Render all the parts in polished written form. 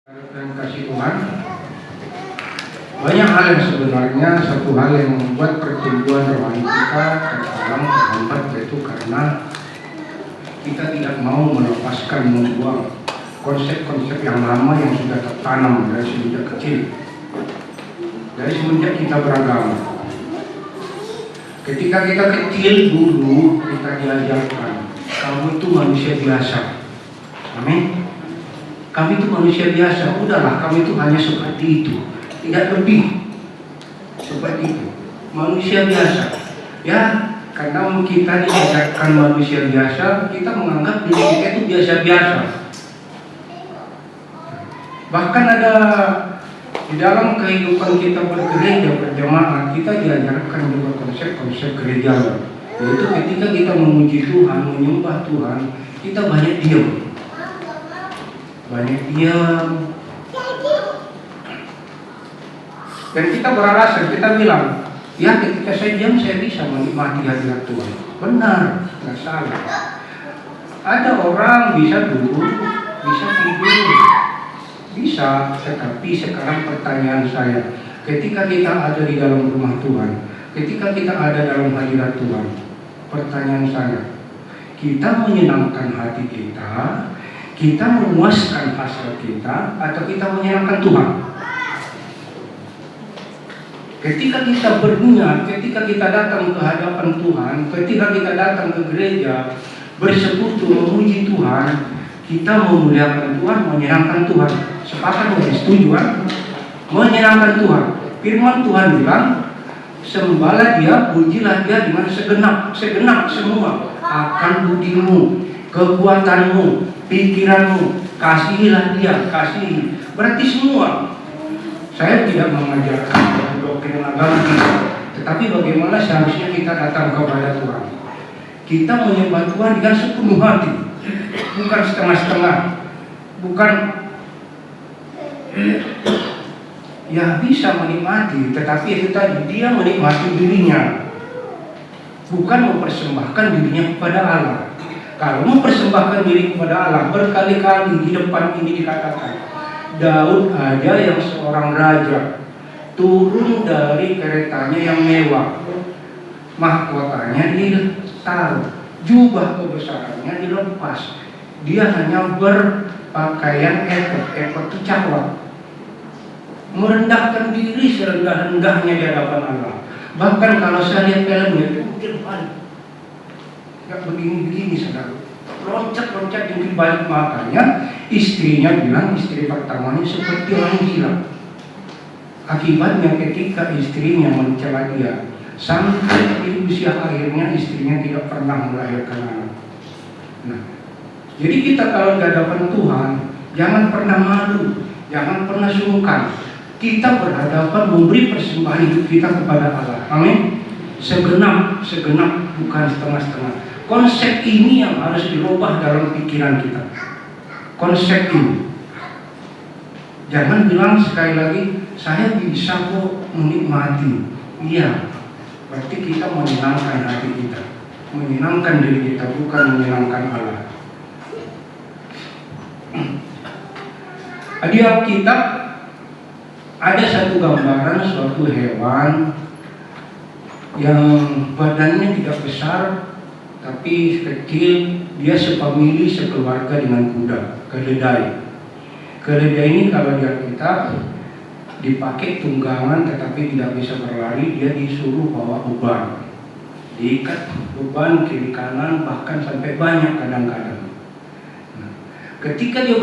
Dan kasih Tuhan, banyak hal yang sebenarnya satu hal yang membuat pertumbuhan rohani kita terhalang terhambat, yaitu karena kita tidak mau melepaskan, membuang konsep-konsep yang lama yang sudah tertanam dari semenjak kecil, dari semenjak kita beragama. Ketika kita kecil dulu kita diajarkan, kamu itu manusia biasa. Amin. Kami itu manusia biasa, udahlah kami itu hanya seperti itu, tidak lebih seperti itu, manusia biasa. Ya, karena kita diajarkan manusia biasa, kita menganggap diri kita itu biasa-biasa. Bahkan ada di dalam kehidupan kita bergereja, berjamaah, kita diajarkan juga konsep-konsep gereja, yaitu ketika kita memuji Tuhan, menyembah Tuhan, kita banyak diam. Dan kita beralasan, kita bilang, ya ketika saya diam saya bisa menikmati hadirat Tuhan. Benar, nggak salah. Ada orang bisa duduk, bisa tidur, bisa. Tetapi sekarang pertanyaan saya, ketika kita ada di dalam rumah Tuhan, ketika kita ada dalam hadirat Tuhan, pertanyaan saya, kita menyenangkan hati kita memuaskan hasrat kita, atau kita menyenangkan Tuhan? Ketika kita berniat, ketika kita datang ke hadapan Tuhan, ketika kita datang ke gereja, bersekutu memuji Tuhan, kita memuliakan Tuhan, menyenangkan Tuhan. Sepakat boleh setuju kan? Menyenangkan Tuhan. Firman Tuhan bilang, sembahlah Dia, pujilah Dia dengan segenap semua akan budimu, kekuatanmu, pikiranmu, kasihilah Dia, kasihi. Berarti semua. Saya tidak mengajarkan doktrin agama kita, tetapi bagaimana seharusnya kita datang kepada Tuhan. Kita menyembah Tuhan dengan sepenuh hati, bukan setengah-setengah, bukan ya bisa menikmati, tetapi itu tadi dia menikmati dirinya, bukan mempersembahkan dirinya kepada Allah. Kalau mempersembahkan diri kepada Allah, berkali-kali di depan ini dikatakan, Daud aja yang seorang raja turun dari keretanya yang mewah, mahkotanya ditaruh, jubah kebesarannya dilepas, dia hanya berpakaian efod itu cawat, merendahkan diri serendah-rendahnya di hadapan Allah. Bahkan kalau saya lihat filmnya itu nggak begini-begini, saudara, loncat-loncat jungkir balik. Makanya istrinya bilang, istri pertamanya seperti orang gila. Akibatnya ketika istrinya mencela dia, sampai di usia akhirnya istrinya tidak pernah melahirkan anak. Nah, jadi kita kalau di hadapan Tuhan, jangan pernah malu, jangan pernah sungkan. Kita berhadapan memberi persembahan hidup kita kepada Allah. Amin. Segenap, bukan setengah-setengah. Konsep ini yang harus dirubah dalam pikiran kita. Konsep ini. Jangan bilang sekali lagi, saya bisa kok menikmati. Iya, berarti kita menyenangkan hati kita, menyenangkan diri kita, bukan menyenangkan Allah. Di Alkitab ada satu gambaran suatu hewan yang badannya tidak besar, tapi kecil, dia sepamili, sekeluarga dengan kuda, keledai. Keledai ini kalau di Alkitab dipakai tunggangan tetapi tidak bisa berlari, dia disuruh bawa beban, diikat beban kiri kanan, bahkan sampai banyak kadang-kadang. Nah, ketika dia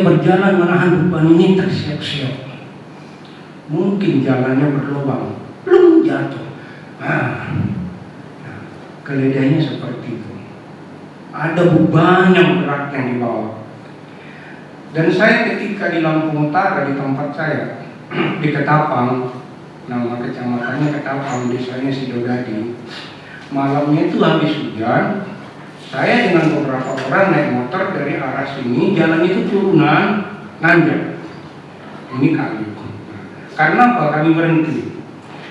berjalan menahan beban ini tersiap-siap. Mungkin jalannya berlubang, belum jatuh. Keledainya seperti itu. Ada beban yang berat yang dibawa. Dan saya ketika di Lampung Utara, di tempat saya, di Ketapang, nama kecamatannya Ketapang, desanya Sidodadi. Malamnya itu habis hujan, saya dengan beberapa orang naik motor dari arah sini, jalan itu turunan, nanjak. Ini kali. Karena apa? Kami berhenti.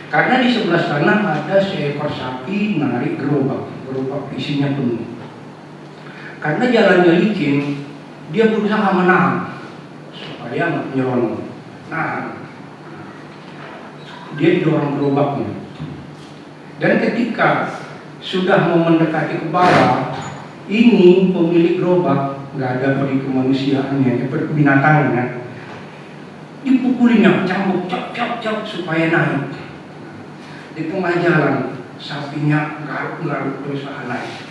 Karena di sebelah sana ada seekor sapi narik gerobak isinya penuh. Karena jalannya licin, dia berusaha menahan supaya nyelonong. Nah, dia dorong gerobaknya. Dan ketika sudah mau mendekati ke bawah, ini pemilik gerobak nggak ada beri kemanusiaannya, binatangannya, dipukulinya, cambuk, cap supaya naik. Di tengah jalan, sapinya garuk-garuk berusaha naik.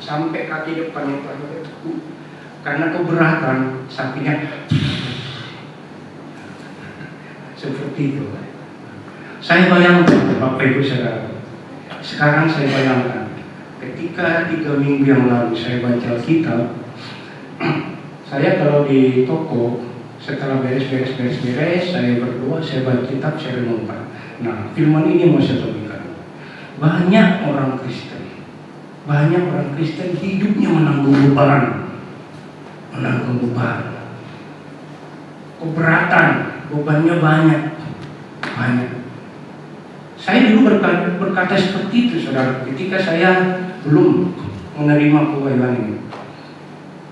Sampai kaki depannya tertekuk. Karena keberatan, sapinya seperti itu. Saya bayangkan, Bapak Ibu Saudara, sekarang saya bayangkan, ketika 3 minggu yang lalu saya baca Alkitab, saya kalau di toko, setelah beres, saya berdoa, saya baca kitab, saya renungkan. Nah, firman ini mau saya bagikan. Banyak orang Kristen hidupnya menanggung beban, keberatan, bebannya banyak. Saya dulu berkata seperti itu, saudara, ketika saya belum menerima pengwahyuan ini.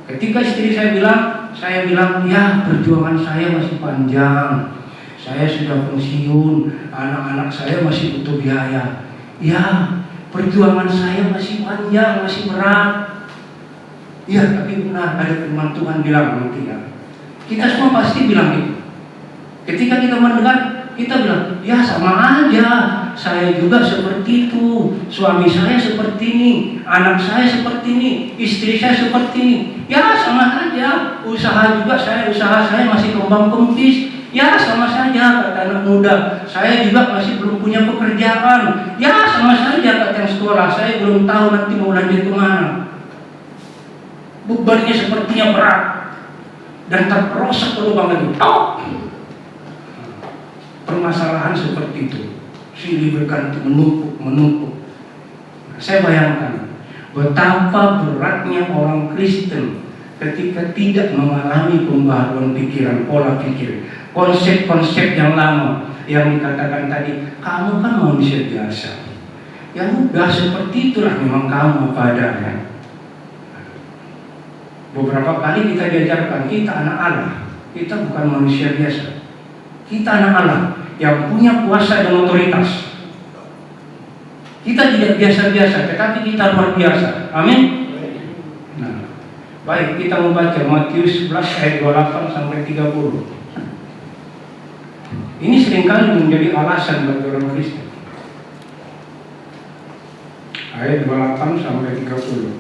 Ketika istri saya bilang, ya perjuangan saya masih panjang, saya sudah pensiun, anak-anak saya masih butuh biaya. Ya, perjuangan saya masih panjang, masih berat. Ya, tapi benar ada firman Tuhan bilang nanti ya. Kita semua pasti bilang itu. Ketika kita mendengar, kita bilang, ya sama aja, saya juga seperti itu, suami saya seperti ini, anak saya seperti ini, istri saya seperti ini. Ya sama aja, usaha saya masih kembang kempis. Ya sama saja, kata anak muda, saya juga masih belum punya pekerjaan. Ya sama saja, kata yang sekolah, saya belum tahu nanti mau lanjut kemana. Bebannya sepertinya berat dan terperosok ke lubang lagi. Permasalahan seperti itu, silih berganti, menumpuk. Saya bayangkan betapa beratnya orang Kristen ketika tidak mengalami pembaharuan pikiran, pola pikir, konsep-konsep yang lama yang dikatakan tadi. Kamu kan manusia biasa, ya udah seperti itulah, memang kamu apa adanya. Beberapa kali kita diajarkan, kita anak Allah, kita bukan manusia biasa, kita anak Allah yang punya kuasa dan otoritas. Kita tidak biasa-biasa, tetapi kita luar biasa. Amin. Nah, baik, kita membaca Matius 11 ayat 28 sampai 30. Ini seringkali menjadi alasan bagi orang Kristen. Ayat 28 sampai 30.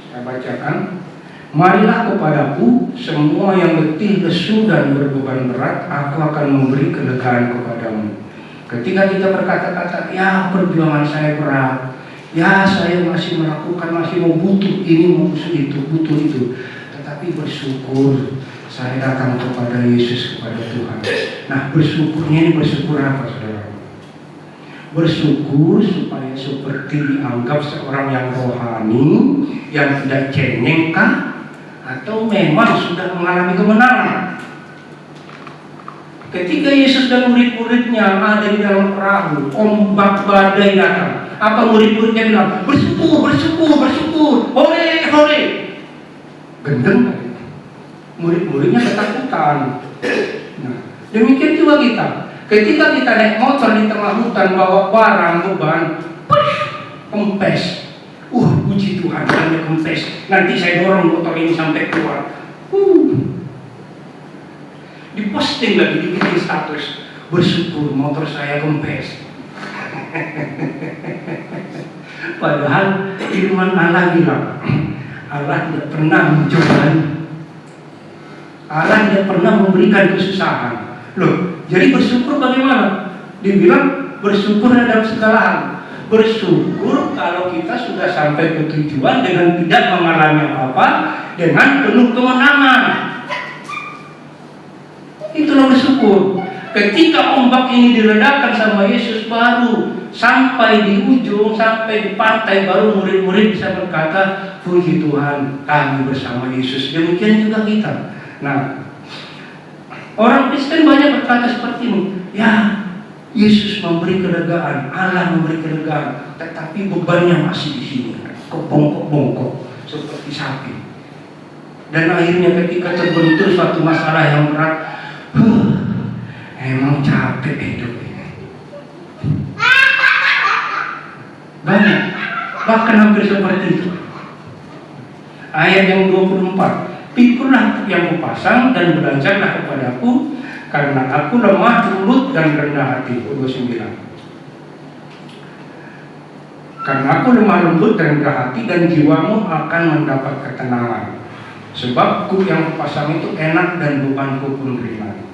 Saya bacakan. Marilah kepadaku semua yang letih, lesu dan berbeban berat, aku akan memberi kelegaan kepadamu. Ketika kita berkata-kata, ya perjuangan saya berat, ya saya masih melakukan, masih mau butuh ini, mau butuh itu, tetapi bersyukur, saya datang kepada Yesus, kepada Tuhan. Nah, bersyukurnya ini bersyukur apa, saudara? Bersyukur supaya seperti dianggap seorang yang rohani, yang tidak cengeng kah? Atau memang sudah mengalami kemenangan. Ketika Yesus dan murid-muridnya ada di dalam perahu, ombak badai datang. Apa murid-muridnya bilang? Bersyukur, hore. Gendeng. Murid-muridnya ketakutan. Nah, demikian juga kita. Ketika kita naik motor di tengah hutan, bawa barang, beban, kempes. Puji Tuhan, hanya kempes. Nanti saya dorong motor ini sampai keluar. Diposting lagi, dibikin status. Bersyukur motor saya kempes. Padahal firman Allah bilang, Allah tidak pernah mencoba. Allah tidak pernah memberikan kesusahan. Loh, jadi bersyukur bagaimana? Dibilang bersyukur dalam segala hal. Bersyukur kalau kita sudah sampai ke tujuan dengan tidak mengalami apa-apa, dengan penuh kemenangan. Itulah bersyukur. Ketika ombak ini diredakan sama Yesus, baru sampai di ujung, sampai di pantai, baru murid-murid bisa berkata, puji Tuhan, kami bersama Yesus. Demikian juga kita. Nah, orang Kristen banyak berkata seperti ini, ya Yesus memberi kelegaan, Allah memberi kelegaan, tetapi bebannya masih di sini, kebongkok-bongkok seperti sapi. Dan akhirnya ketika terbentur suatu masalah yang berat, emang capek hidup ini. Banyak, bahkan hampir seperti itu. Ayat yang 24, pikullah yang kupasang dan belajarlah kepadaku, karena aku lemah lembut dan rendah hati. 29. Karena aku lemah lembut dan rendah hati, dan jiwamu akan mendapat ketenangan. Sebab kuk yang kupasang itu enak dan bebanku pun ringan.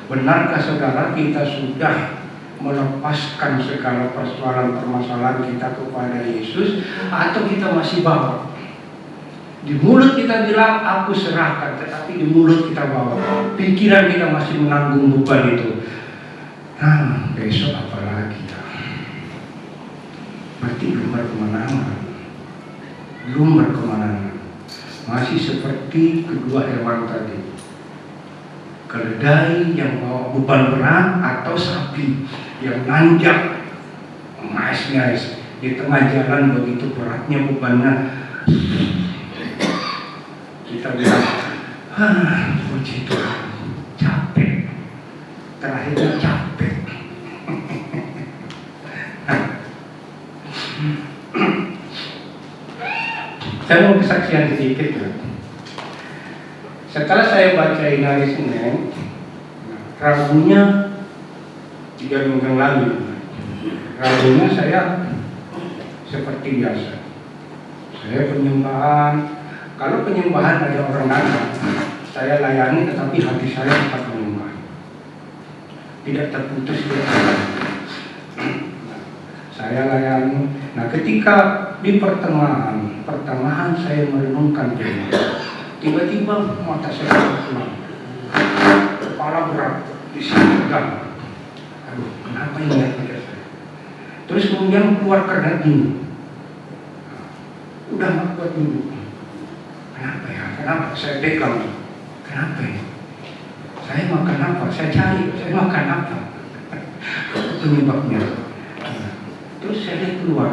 Benarkah saudara kita sudah melepaskan segala permasalahan kita kepada Yesus, atau kita masih bawa? Di mulut kita bilang aku serahkan, tetapi di mulut kita bawa. Pikiran kita masih menanggung beban itu. Nah, besok apa lagi ya? Berarti belum berkemenangan. Belum berkemenangan. Masih seperti kedua hewan tadi. Keledai yang bawa beban berat, atau sapi yang nanjak ngais-ngais di tengah jalan begitu beratnya bebannya. Kita bilang, puji Tuhan, capek. Terakhirnya capek. Saya mau kesaksian sedikit ya. Setelah saya baca ini hari Senin, Rabunya 3 minggu yang lalu, Rabunya saya seperti biasa. Saya penyembahan. Kalau penyembahan ada orang datang, saya layani, tetapi hati saya tetap menyembah. Tidak terputus dia. Saya layani. Nah, ketika di pertengahan saya merenungkan firman, tiba-tiba mata saya terkelam, kepala berat, di sini tegang. Aduh, kenapa ini ya pada saya? Terus kemudian keluar keringat dingin. Udah nggak kuat dulu. Kenapa ya? Kenapa? Saya pegang. Kenapa ya? Saya makan apa? Saya cari. Saya makan apa? Penyebabnya. Terus saya lihat keluar.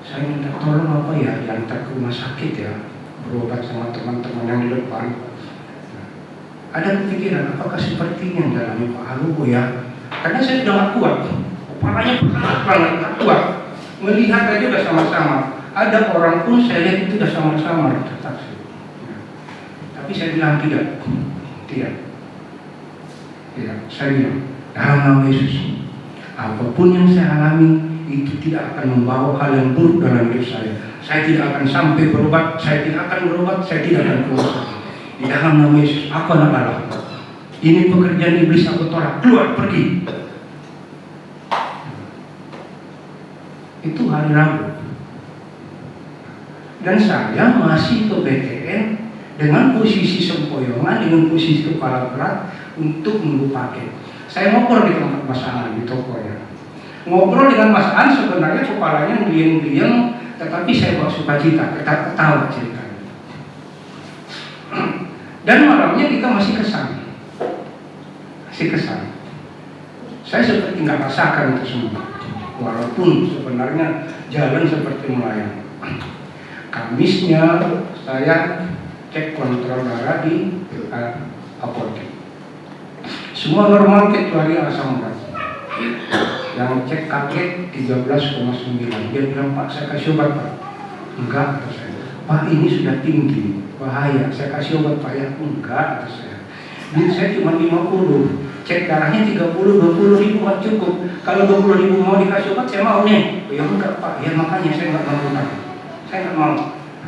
Saya minta tolong apa ya? Diantar ke rumah sakit ya. Berobat sama teman-teman yang di depan. Ada kepikiran, apakah seperti yang dalamnya Pak Halubo ya? Karena saya sudah nggak kuat. Kepalanya berat banget, nggak kuat. Melihat aja udah sama-sama. Ada orang pun saya lihat itu udah sama-sama tetap. Tapi saya bilang tidak. Saya bilang dalam nama Yesus, apapun yang saya alami itu tidak akan membawa hal yang buruk dalam hidup saya. Saya tidak akan sampai berobat, saya tidak akan berobat, saya tidak akan keluar. Di dalam nama Yesus, aku anak Allah. Ini pekerjaan iblis, aku tolak, keluar, pergi. Itu hari Rabu. Dan saya masih ke BTN dengan posisi sempoyongan, dengan posisi kepala berat untuk menunggu paket. Saya ngobrol di tempat Mas An di tokonya. Ngobrol dengan Mas An, sebenarnya kepalanya ngeliang-ngeliang, tetapi saya bawa sukacita, ketawa ceritanya. Dan malamnya kita masih kesal. Saya seperti nggak rasakan itu semua, walaupun sebenarnya jalan seperti melayang. Kamisnya saya cek kontrol darah di apotek. Semua normal kecuali asam urat. Yang cek kaget 13,9. Dia bilang, Pak, saya kasih obat, Pak. Enggak, kata saya. Pak, ini sudah tinggi, bahaya. Saya kasih obat, Pak, ya. Enggak, kata saya. Duit saya cuma 50. Cek darahnya 30, 20 ribu nggak cukup. Kalau 20 ribu mau dikasih obat, saya mau nih. Ya enggak, Pak. Ya makanya saya nggak mau utang. Saya nggak mau.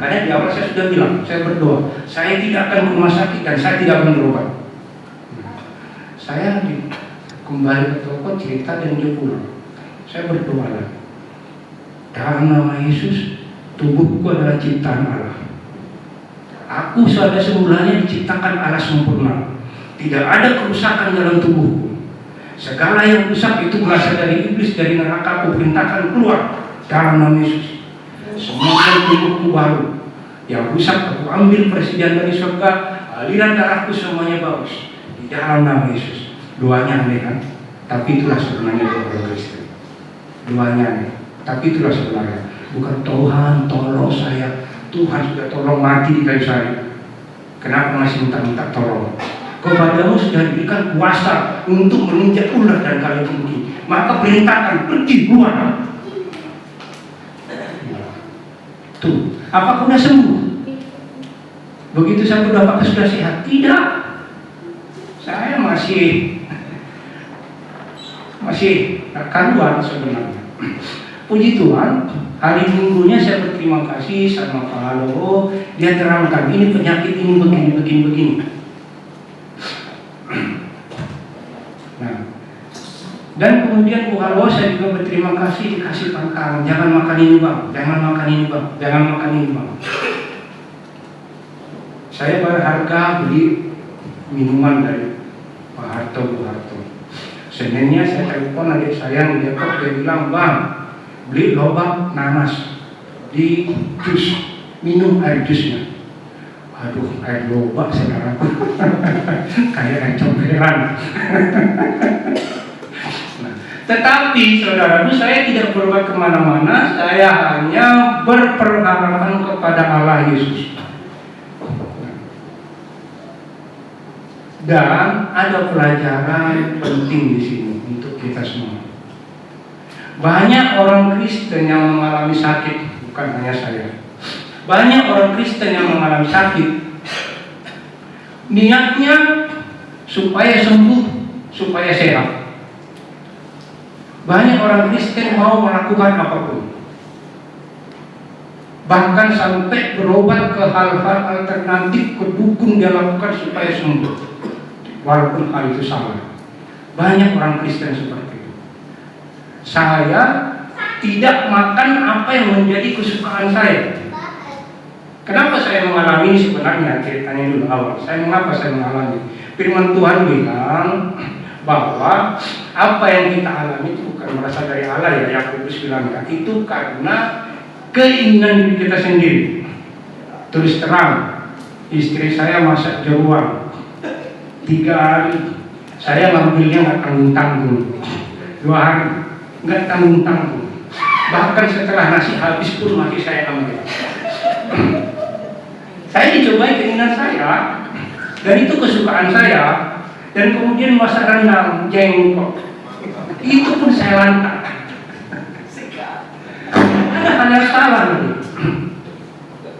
Karena di awal saya sudah bilang, saya berdoa, saya tidak akan ke rumah sakit dan saya tidak akan berobat. Saya kembali ke toko cerita dan dia pulang. Saya berdoa lagi. Dalam nama Yesus, tubuhku adalah ciptaan Allah. Aku pada semulanya diciptakan Allah sempurna. Tidak ada kerusakan dalam tubuhku. Segala yang rusak itu berasal dari iblis, dari neraka. Aku perintahkan keluar dalam nama Yesus. Semua tubuhku baru. Yang rusak aku ambil persediaan dari surga. Aliran darahku semuanya bagus. Di dalam nama Yesus. Doanya aneh kan? Tapi itulah sebenarnya doa orang Kristen. Doanya aneh. Tapi itulah sebenarnya. Bukan Tuhan tolong saya. Tuhan sudah tolong mati di kayu salib, kenapa masih minta tolong? Kepadamu sudah diberikan kuasa untuk menginjak ular dan kalajengking, maka perintahkan pergi keluar. Tuh, apakah sudah sembuh? Begitu saya berdoa, apakah sudah sehat? Tidak. Saya masih karuan sebenarnya. Puji Tuhan, hari Minggunya saya berterima kasih sama Pak Halo. Dia terangkan ini penyakit ini begini. Nah, dan kemudian Bu Halo saya juga berterima kasih dikasih pantangan, jangan makan ini bang, jangan makan ini bang, jangan makan ini bang. Saya berharga beli minuman dari Pak Harto, Bu Harto. Seninnya saya telepon adik saya yang dia bilang, bang, beli lobak nanas di jus, minum air jusnya. Aduh, air lobak saudara, kayak air comberan. Nah, tetapi saudara, saya tidak berbuat kemana-mana, saya hanya berpengharapan kepada Allah Yesus. Dan ada pelajaran penting di sini untuk kita semua. Banyak orang Kristen yang mengalami sakit, bukan hanya saya. Banyak orang Kristen yang mengalami sakit, niatnya supaya sembuh, supaya sehat. Banyak orang Kristen mau melakukan apapun, bahkan sampai berobat ke hal-hal alternatif, ke dukun dia lakukan supaya sembuh, walaupun hal itu salah. Banyak orang Kristen seperti itu. Saya tidak makan apa yang menjadi kesukaan saya. Kenapa saya mengalami ini sebenarnya? Ceritanya dulu awal. Mengapa saya mengalami? Firman Tuhan bilang bahwa apa yang kita alami itu bukan berasal dari Allah, ya. Yakobus bilang itu karena keinginan diri kita sendiri. Terus terang, istri saya masak jeruan 3 hari, saya ngambilnya nggak tanggung-tanggung. 2 hari nggak tanggung-tanggung. Bahkan setelah nasi habis pun masih saya ambil. Saya dicobai keinginan saya, dan itu kesukaan saya. Dan kemudian masak rendang, jengkol, itu pun saya lantang. Ada hal yang salah nih.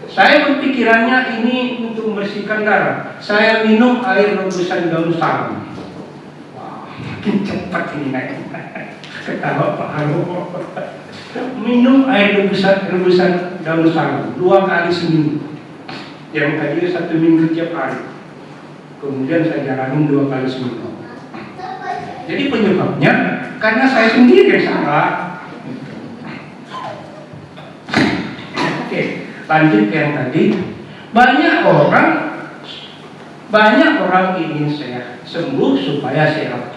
Saya berpikirannya ini untuk membersihkan darah. Saya minum air rebusan daun salam. Wah, makin cepat ini naik. Ketawa Pak Halo. Minum air rebusan daun salam 2 kali seminggu. Yang tadinya 1 minggu tiap hari, kemudian saya jalanin 2 kali seminggu. Jadi penyebabnya karena saya sendiri yang salah. Oke, lanjut ke yang tadi. Banyak orang ingin saya sembuh supaya sehat.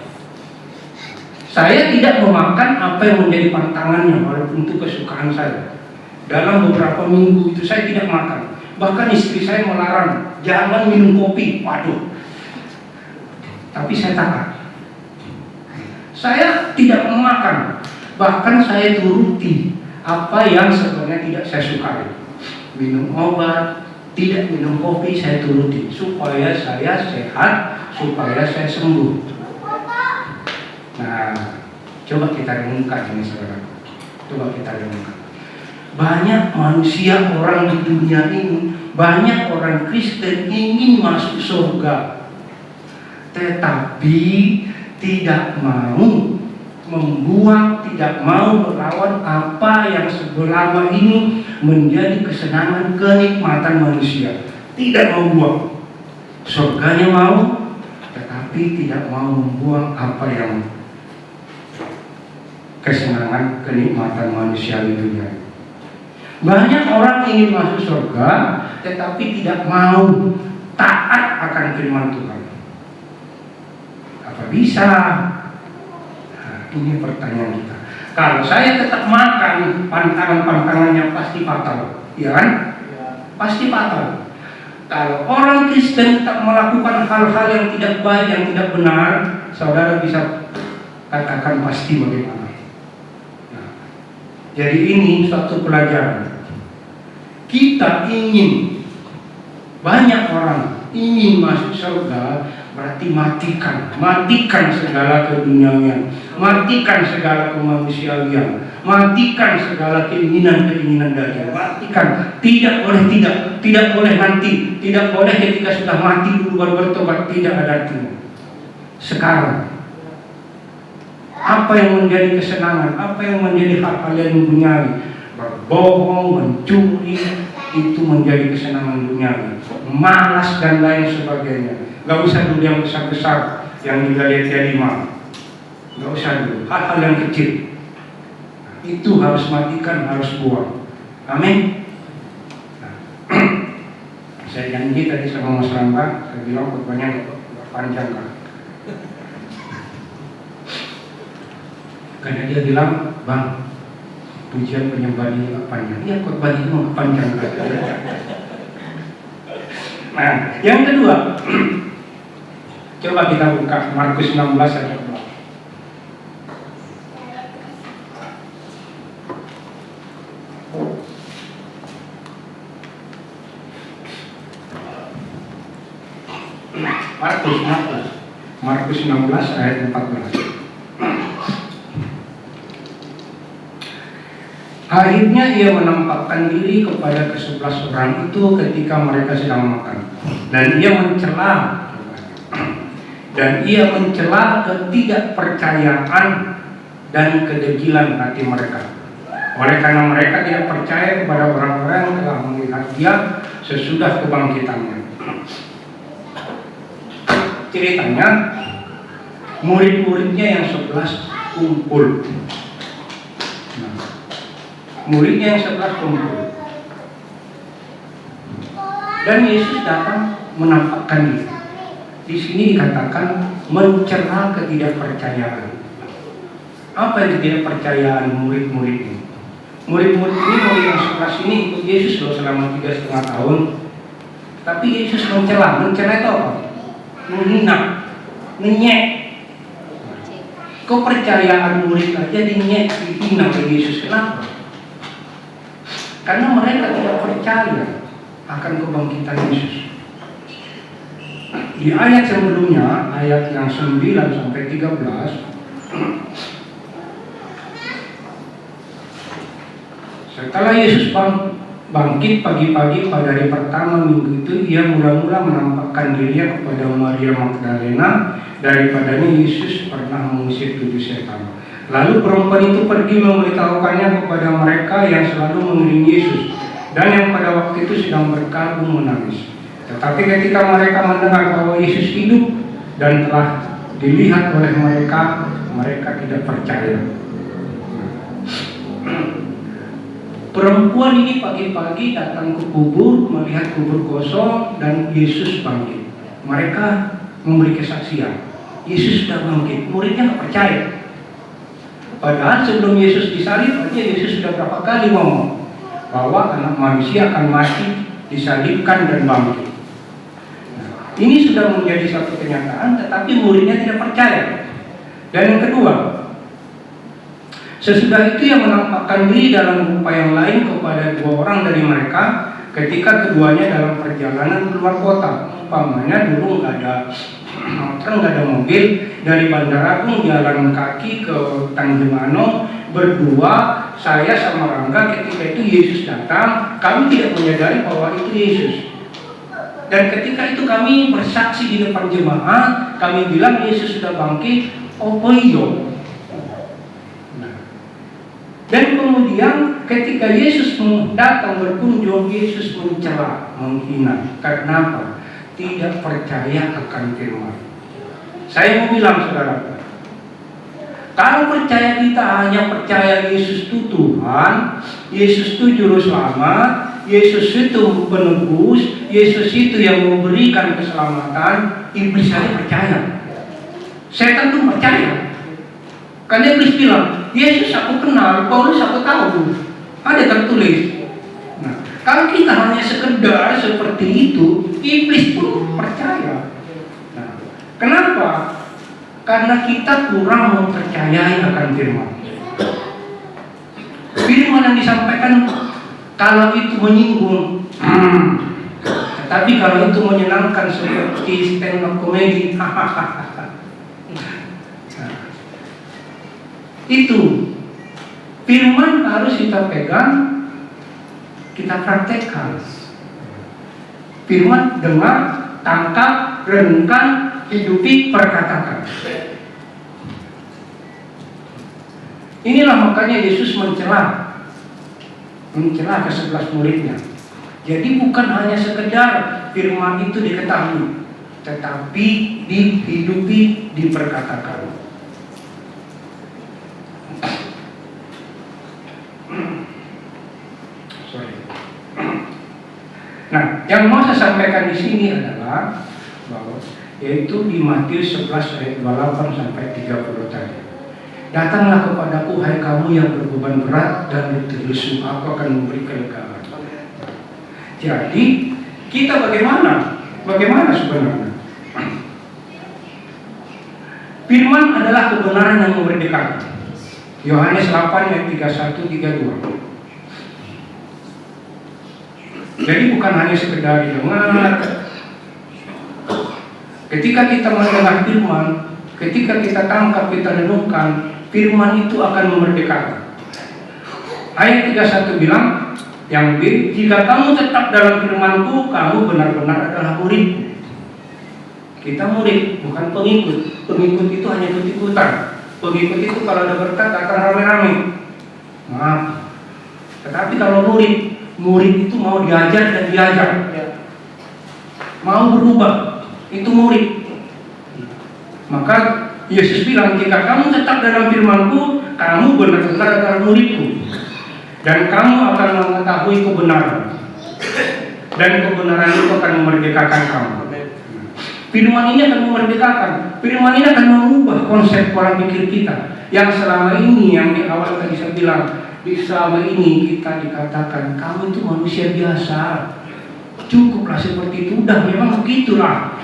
Saya tidak memakan apa yang menjadi pantangannya, walaupun itu kesukaan saya. Dalam beberapa minggu itu saya tidak makan. Bahkan istri saya melarang, jangan minum kopi. Waduh. Tapi saya taat. Saya tidak memakan. Bahkan saya turuti apa yang sebenarnya tidak saya sukai. Minum obat, tidak minum kopi, saya turuti supaya saya sehat, supaya saya sembuh. Nah, coba kita renungkan ini saudara. Coba kita renungkan. Banyak manusia, orang di dunia ini, banyak orang Kristen ingin masuk surga, tetapi tidak mau membuang, tidak mau melawan apa yang selama ini menjadi kesenangan, kenikmatan manusia. Tidak mau buang. Surganya mau, tetapi tidak mau membuang apa yang kesenangan, kenikmatan manusia di dunia. Banyak orang ingin masuk surga, tetapi tidak mau taat akan firman Tuhan. Apa bisa? Nah, ini pertanyaan kita. Kalau saya tetap makan, pantangan-pantangannya pasti fatal, ya kan? Pasti fatal. Kalau orang Kristen tetap melakukan hal-hal yang tidak baik, yang tidak benar, saudara bisa katakan pasti bagaimana. Jadi ini suatu pelajaran. kita ingin, banyak orang ingin masuk surga, berarti matikan segala keduniawian, matikan segala kemanusiaan, matikan segala keinginan daging, matikan. Tidak boleh nanti, tidak boleh ketika sudah mati dulu baru bertobat, tidak ada artinya. Sekarang, apa yang menjadi kesenangan, apa yang menjadi hak kalian duniawi, berbohong, mencuri, itu menjadi kesenangan duniawi, malas dan lain sebagainya. Gak usah dulu yang besar-besar, yang lihat lima, gak usah dulu. Hal-hal yang kecil itu harus matikan, harus buang. Amin. Saya janji tadi sama Mas Rangga, saya bilang khotbahnya gak panjang kan. Karena dia bilang, Bang, pujian penyembahan ini gak panjang. Iya, khotbah ini gak panjang kan. Nah, yang kedua, coba kita buka Markus 16 ayat 4. Markus 16 ayat 14. Akhirnya ia menampakkan diri kepada ke-11 orang itu ketika mereka sedang makan, dan ia mencela ketidakpercayaan dan kedegilan hati mereka. Oleh karena mereka tidak percaya kepada orang-orang yang telah melihat dia sesudah kebangkitannya. Ceritanya, murid-muridnya yang 11 kumpul. Muridnya yang 11 kumpul, dan Yesus datang menampakkan diri. Di sini dikatakan mencela ketidakpercayaan. Apa yang ketidakpercayaan murid-murid ini? Murid-murid ini, murid yang 11 ini ikut Yesus loh selama 3,5 tahun. Tapi Yesus mencela itu apa? Menghina, ngenyek. Kepercayaan murid aja dinyek, dihina oleh Yesus. Kenapa? Karena mereka tidak percaya akan kebangkitan Yesus. Di ayat sebelumnya, ayat yang 9 sampai 13, setelah Yesus bangkit pagi-pagi pada hari pertama minggu itu, ia mula-mula menampakkan dirinya kepada Maria Magdalena. Daripadanya Yesus pernah mengusir 7 setan. Lalu perempuan itu pergi memberitahukannya kepada mereka yang selalu mengiringi Yesus, dan yang pada waktu itu sedang berkabung menangis. Tetapi ketika mereka mendengar bahwa Yesus hidup dan telah dilihat oleh mereka, mereka tidak percaya. Perempuan ini pagi-pagi datang ke kubur, melihat kubur kosong dan Yesus bangkit. Mereka memberi kesaksian, Yesus sudah bangkit. Muridnya nggak percaya. Padahal sebelum Yesus disalib aja Yesus sudah berapa kali ngomong bahwa anak manusia akan mati, disalibkan dan bangkit. Nah, ini sudah menjadi satu kenyataan, tetapi muridnya tidak percaya. Dan yang kedua, sesudah itu ia menampakkan diri dalam rupa yang lain kepada 2 orang dari mereka ketika keduanya dalam perjalanan keluar kota. Umpamanya dulu nggak ada motor, nggak ada mobil, dari Bandara pun jalan kaki ke Tanjung Ano berdua, saya sama Rangga. Ketika itu Yesus datang, kami tidak menyadari bahwa itu Yesus. Dan ketika itu kami bersaksi di depan jemaat, kami bilang Yesus sudah bangkit. Oh iyo. Dan kemudian ketika Yesus datang berkunjung, Yesus mencela, menghina. Karena apa? Tidak percaya akan firman. Saya mau bilang saudara, kalau percaya kita hanya percaya Yesus itu Tuhan, Yesus itu juru selamat, Yesus itu penebus, Yesus itu yang memberikan keselamatan, iblis saja percaya. Setan itu percaya. Karena iblis bilang, Yesus aku kenal, Paulus aku tahu, ada tertulis. Nah, kalau kita hanya sekedar seperti itu, iblis pun percaya. Nah, kenapa? Karena kita kurang mempercayai akan firman. Firman yang disampaikan kalau itu menyinggung, tapi kalau itu menyenangkan seperti stand up comedy, itu firman harus kita pegang, kita praktekkan. Firman dengar, tangkap, renungkan, hidupi, perkatakan. Inilah makanya Yesus mencela ke-11 muridnya. Jadi bukan hanya sekedar firman itu diketahui, tetapi dihidupi, diperkatakan. Nah, yang mau saya sampaikan di sini adalah bahwa yaitu di Matius 11 ayat 28 sampai 30 tadi. Datanglah kepadaku hai kamu yang berbeban berat dan letih lesu, aku akan memberikan kelegaan. Jadi kita bagaimana? Bagaimana sebenarnya? Firman adalah kebenaran yang memerdekakan. Yohanes 8 ayat 31-32. Jadi bukan hanya sekedar didengar. Ketika kita mendengar firman, ketika kita tangkap, kita renungkan, firman itu akan memerdekakan. Ayat 31 bilang, yang B, jika kamu tetap dalam firman-Ku, kamu benar-benar adalah murid. Kita murid, bukan pengikut. Pengikut itu hanya ikut-ikutan. Pengikut itu kalau ada berkat akan rame-rame. Maaf. Tetapi kalau murid itu mau diajar dan diajar, mau berubah, itu murid. Maka Yesus bilang, jika kamu tetap dalam firman-Ku, kamu benar-benar adalah murid-Ku, dan kamu akan mengetahui kebenaran, dan kebenaran itu akan memerdekakan kamu. Firman ini akan memerdekakan. Firman ini akan mengubah konsep pola pikir kita yang selama ini, yang di awal tadi saya bilang, selama ini kita dikatakan kamu itu manusia biasa, cukuplah seperti itu, udah memang begitulah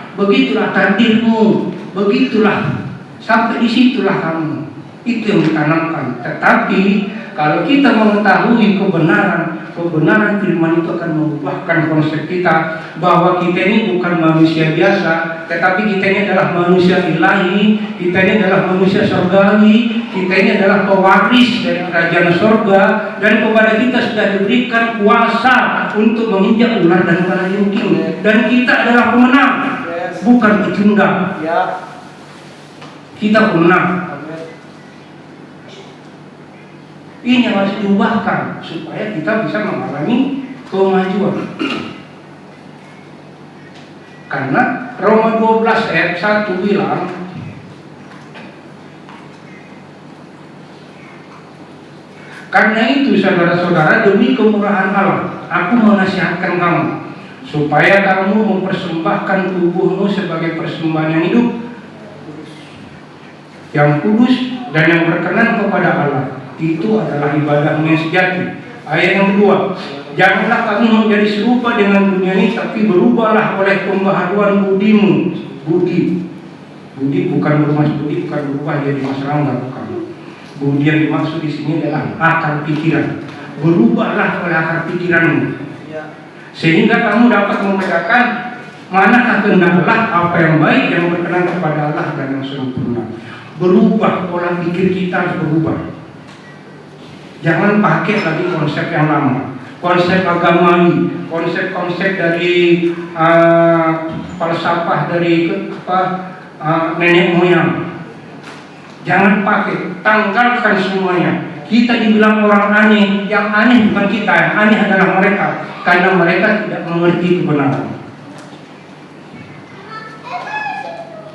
takdirmu, begitulah, sampai disitulah kamu. Itu yang ditanamkan. Tetapi kalau kita mengetahui kebenaran firman itu akan mengubahkan konsep kita bahwa kita ini bukan manusia biasa, tetapi kita ini adalah manusia ilahi, kita ini adalah manusia surgawi, kita ini adalah pewaris dari kerajaan surga, dan kepada kita sudah diberikan kuasa untuk menginjak ular dan kalajengking, dan kita adalah pemenang, bukan pecundang. Kita pemenang. Ini yang harus diubahkan supaya kita bisa mengalami kemajuan. Karena Roma 12 ayat 1 bilang, karena itu saudara-saudara, demi kemurahan Allah, aku menasihatkan kamu supaya kamu mempersembahkan tubuhmu sebagai persembahan yang hidup, yang kudus dan yang berkenan kepada Allah. Itu adalah ibadahmu yang sejati. Ayat yang kedua, janganlah kamu menjadi serupa dengan dunia ini, tapi berubahlah oleh pembaharuan budimu. Budi bukan berubah jadi masalah, bukan. Budi yang dimaksud di sini adalah akal pikiran. Berubahlah oleh akal pikiranmu, sehingga kamu dapat membedakan manakah kehendak Allah, apa yang baik, yang berkenan kepada Allah, dan yang sempurna. Berubah, pola pikir kita harus berubah. Jangan pakai lagi konsep yang lama, konsep agamawi, konsep-konsep dari falsafah dari nenek moyang. Jangan pakai, tanggalkan semuanya. Kita dibilang orang aneh, yang aneh bukan kita, yang aneh adalah mereka, karena mereka tidak mengerti kebenaran.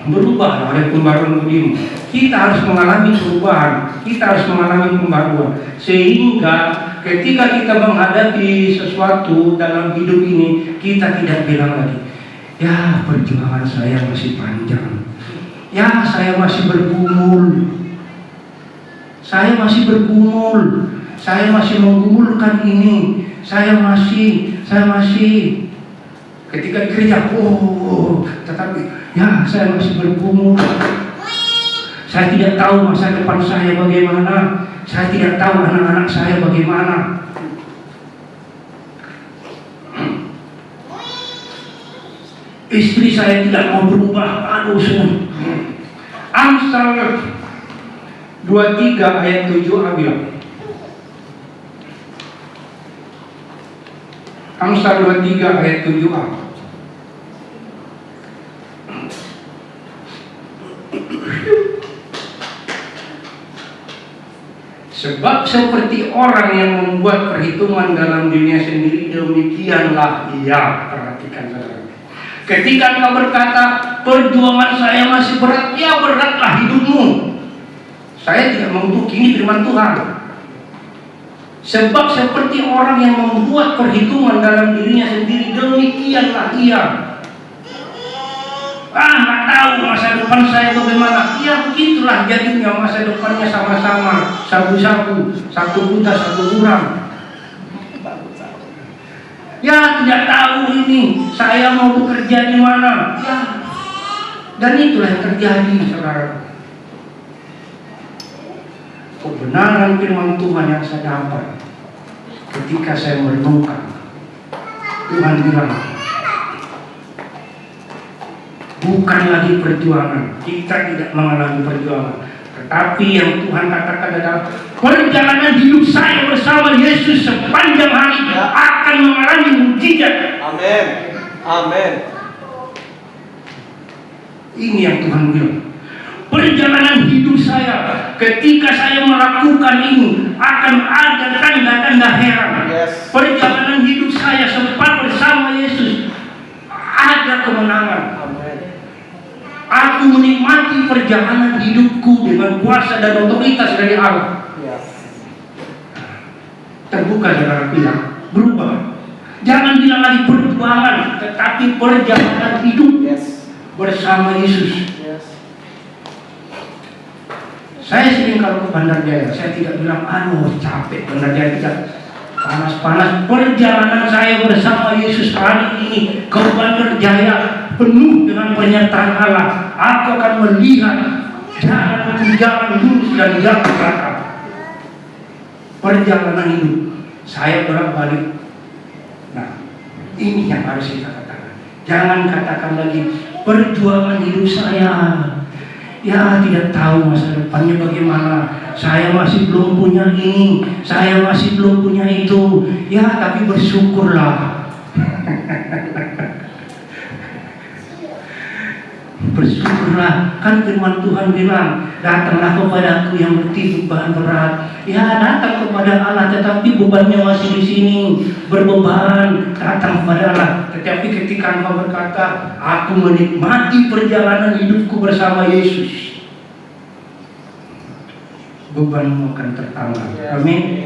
Berubah oleh pembaruan budimu. Kita harus mengalami perubahan, kita harus mengalami pembaruan, sehingga ketika kita menghadapi sesuatu dalam hidup ini, kita tidak bilang lagi, ya perjuangan saya masih panjang, ya saya masih bergumul, saya masih menggumulkan ini, saya masih ketika kerja, tetapi ya saya masih bergumul. Saya tidak tahu masa depan saya bagaimana. Saya tidak tahu anak-anak saya bagaimana. Istri saya tidak mau berubah. Aduh, semua. Amsal 23 ayat 7 bilang. Amsal 23 ayat 7a. Sebab seperti orang yang membuat perhitungan dalam dirinya sendiri, demikianlah ia. Perhatikan saudara. Ketika engkau berkata, perjuangan saya masih berat, ya beratlah hidupmu. Saya tidak mengutuk, ini firman Tuhan. Sebab seperti orang yang membuat perhitungan dalam dirinya sendiri, demikianlah ia. Nggak tahu masa depan saya bagaimana. Ya begitulah jadinya masa depannya sama-sama sabu-sabu, satu buta satu orang. Ya tidak tahu ini saya mau bekerja di mana. Ya, dan itulah yang terjadi, saudara. Kebenaran firman Tuhan yang saya dapat ketika saya merenungkan, Tuhan bilang, bukan lagi perjuangan, kita tidak mengalami perjuangan, tetapi yang Tuhan katakan adalah perjalanan hidup saya bersama Yesus sepanjang hari akan mengalami mujizat. Amin. Amin. Ini yang Tuhan bilang. Perjalanan hidup saya ketika saya melakukan ini akan ada tanda-tanda heran. Yes. Perjalanan hidup saya sempat bersama Yesus ada kemenangan. Amin. Aku menikmati perjalanan hidupku dengan kuasa dan otoritas dari Allah. Yes. Terbuka saudara bilang, berubah. Jangan bilang lagi perjuangan, tetapi perjalanan hidup bersama Yesus. Yes. Saya sering kalau ke Bandarjaya, saya tidak bilang, aduh capek Bandarjaya, tidak. Panas-panas. Perjalanan saya bersama Yesus hari ini ke Bandarjaya penuh dengan penyertaan Allah. Aku akan melihat jalan lurus dan jalan ke belakang. Perjalanan hidup saya bolak-balik. Nah, ini yang harus kita katakan. Jangan katakan lagi perjuangan hidup saya. Ya tidak tahu masa depannya bagaimana. Saya masih belum punya ini, saya masih belum punya itu. Ya tapi bersyukurlah. Bersyukurlah, kan firman Tuhan bilang, datanglah kepadaku yang bertimbul beban berat. Ya datang kepada Allah, tetapi bebannya masih di sini, berbeban. Datang kepada Allah, tetapi ketika engkau berkata, aku menikmati perjalanan hidupku bersama Yesus, bebanmu akan tertambah. Amin.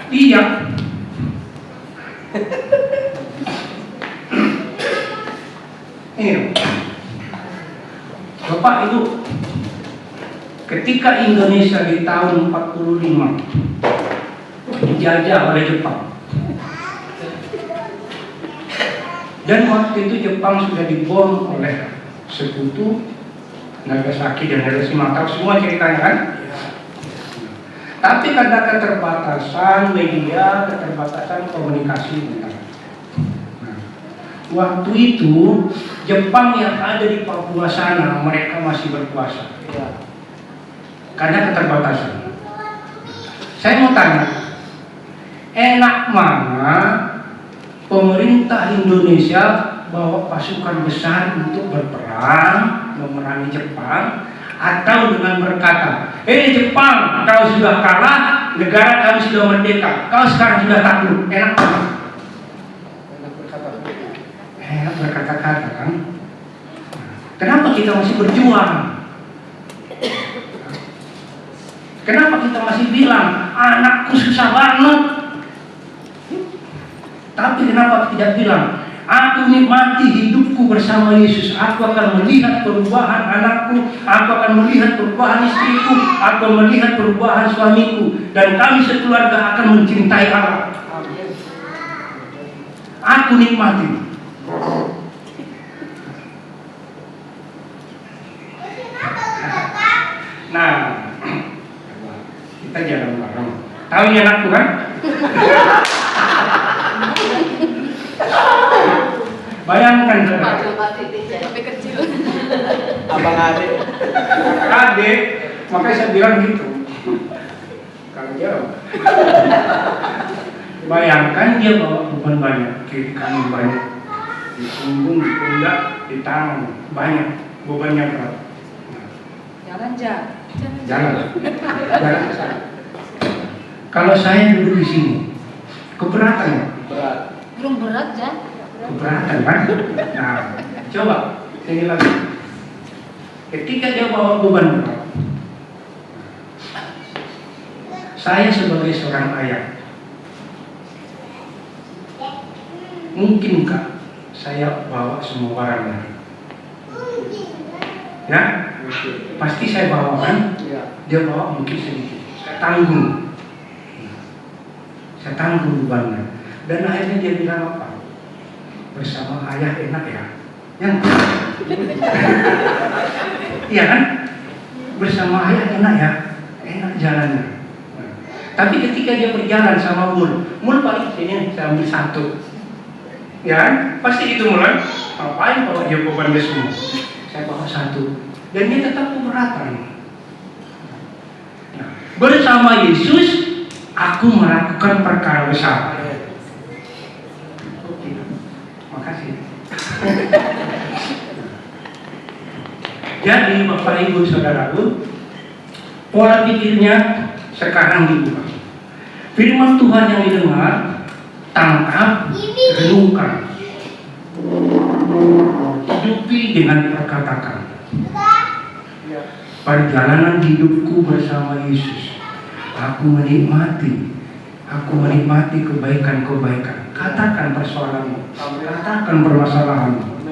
Iya. Bapak Ibu, ketika Indonesia di tahun 45 dijajah oleh Jepang, dan waktu itu Jepang sudah dibom oleh sekutu Nagasaki dan Hiroshima, tahu semua ceritanya kan? Tapi karena keterbatasan media, keterbatasan komunikasi, waktu itu Jepang yang ada di Papua sana mereka masih berkuasa karena keterbatasan. Saya mau tanya, enak mana pemerintah Indonesia bawa pasukan besar untuk berperang memerangi Jepang, atau dengan berkata, Jepang, kau sudah kalah, negara kami sudah merdeka, kau sekarang sudah takluk. Enak mana? Berkata-kata kan. Kenapa kita masih berjuang? Kenapa kita masih bilang anakku susah banget? Tapi kenapa tidak bilang aku nikmati hidupku bersama Yesus, aku akan melihat perubahan anakku, aku akan melihat perubahan istriku, aku akan melihat perubahan suamiku, dan kami sekeluarga akan mencintai Allah. Aku nikmati. Nah, kita jangan bareng. Tahu ya anakku kan? Bayangkan saudara, Sampai kecil. Abang adik. adik, makanya saya bilang gitu. Kalau dia, bayangkan dia bawa beban banyak, kiri kanan banyak, di punggung, di pundak, di tangan banyak, bebannya berat. Jalan. Jangan ke sana. Kalau saya duduk di sini, keberatan ya? Berat. Belum berat, Jan. Keberatan kan? Nah, coba ini lagi. Ketika dia bawa beban berat, saya sebagai seorang ayah, mungkinkah saya bawa semua barangnya? Ya, pasti saya bawa kan? Iya. Dia bawa mungkin sedikit. Saya tanggung. Saya tanggung bebannya. Dan akhirnya dia bilang apa? Bersama ayah enak ya? Yang iya kan? Bersama ayah enak ya? Enak jalannya. Nah, tapi ketika dia berjalan sama Mul paling sini saya ambil satu. Ya kan? Pasti itu mulai. Ngapain bawa dia beban dia semua? Saya bawa satu. Dan dia tetap keberatan. Nah, bersama Yesus aku melakukan perkara besar. Oke, makasih. Jadi Bapak Ibu Saudaraku, pola pikirnya sekarang diubah. Firman Tuhan yang didengar, tangkap, renungkan, hidupi dengan perkatakan. Perjalanan hidupku bersama Yesus, aku menikmati kebaikan-kebaikan. Katakan persoalanmu, katakan permasalahanmu.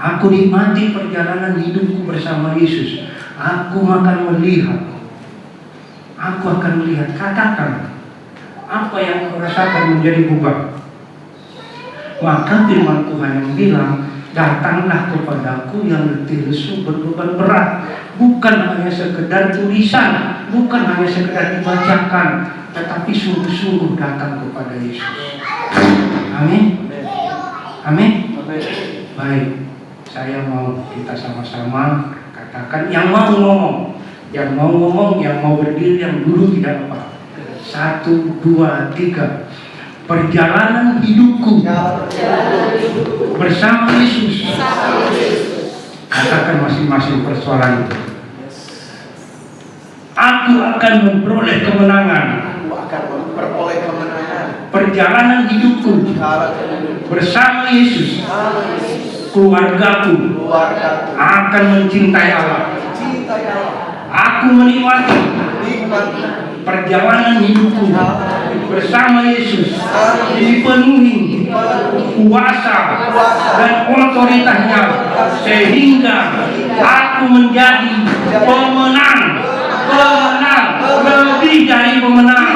Aku nikmati perjalanan hidupku bersama Yesus. Aku akan melihat. Katakan apa yang kau rasakan menjadi beban. Maka firman Tuhan yang bilang, datanglah kepadaku yang letih lesu berbeban berat. Bukan hanya sekedar tulisan, bukan hanya sekedar dibacakan, tetapi sungguh-sungguh datang kepada Yesus. Amin. Amin. Baik, saya mau kita sama-sama katakan yang mau ngomong, yang mau berdiri, yang dulu tidak apa. 1, 2, 3. Perjalanan hidupku bersama Yesus. Katakan masing-masing persoalan itu. Aku akan memperoleh kemenangan. Perjalanan hidupku bersama Yesus. Keluargaku akan mencintai Allah. Aku menikmati perjalanan hidupku bersama Yesus, dipenuhi kuasa dan otoritasnya, sehingga aku menjadi pemenang, lebih dari pemenang.